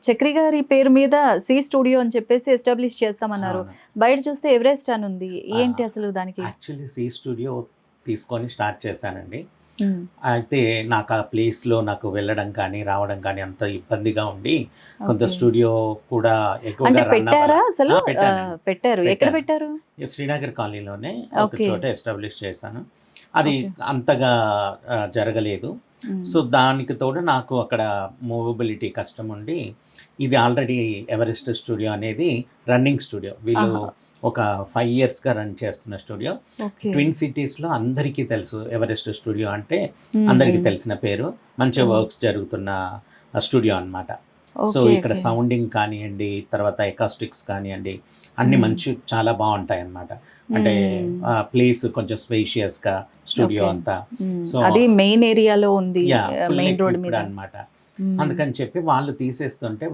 చక్రి గారి పేరు మీద సి స్టూడియో అని చెప్పేసి ఎస్టాబ్లిష్ చేస్తామన్నారు. అవును. బయట చూస్తే ఎవరెస్ట్ అని ఉంది. ఆ! ఏంటి అసలు దానికి? యాక్చువల్లీ సి స్టూడియో తీసుకొని స్టార్ట్ చేశానండి. హ్మ్. అయితే నాకు ఆ ప్లేస్‌లో నాకు వెళ్ళడం కానీ, రావడం కానీ అంత ఇబ్బందిగా ఉండి, కొంత ఓకే. స్టూడియో కూడా అంటే ఎక్కువగా రన్ అవ్వల. పెట్టారా అసలు? పెట్టానండి. పెట్టారు. ఎక్కడ పెట్టాను. పెట్టారు? ఈ శ్రీనగర్ కాలనీలోనే ఒక ఓకే. చోట ఎస్టాబ్లిష్ చేశాను. అది ఓకే. అంతగా జరగలేదు. హ్మ్. సో, దానికి తోడు నాకు అక్కడ మూవబిలిటీ కష్టముండి, ఇది ఆల్రెడీ ఎవరెస్ట్ స్టూడియో అనేది రన్నింగ్ స్టూడియో. వీళ్ళు ఆహా! ఒక 5 ఇయర్స్‌గా రన్ చేస్తున్న స్టూడియో. ఓకే. ట్విన్ సిటీస్‌లో అందరికీ తెలుసు. ఎవరెస్ట్ స్టూడియో అంటే హ్మ్. అందరికీ హ్మ్. తెలిసిన పేరు. మంచిగా హ్మ్. వర్క్స్ జరుగుతున్న స్టూడియో అన్నమాట. So, okay. ఇక్కడ ఓకే. సౌండింగ్ కానియండి, తర్వాత ఎకాస్టిక్స్ కానియండి, అన్నీ హ్మ్. చాలా బావుంటాయన్నమాట. అంటే హ్మ్. ప్లేస్ కొంచెం స్పేషియస్‌గా స్టూడియో ఓకే. అంతా. హ్మ్. సో, అది మెయిన్ ఏరియాలో ఉంది. ఫుల్ మెయిన్ రోడ్ ఎక్విప్డ్ మీద. అన్నమాట. హ్మ్. అందుకని చెప్పి వాళ్ళు తీసేస్తుంటే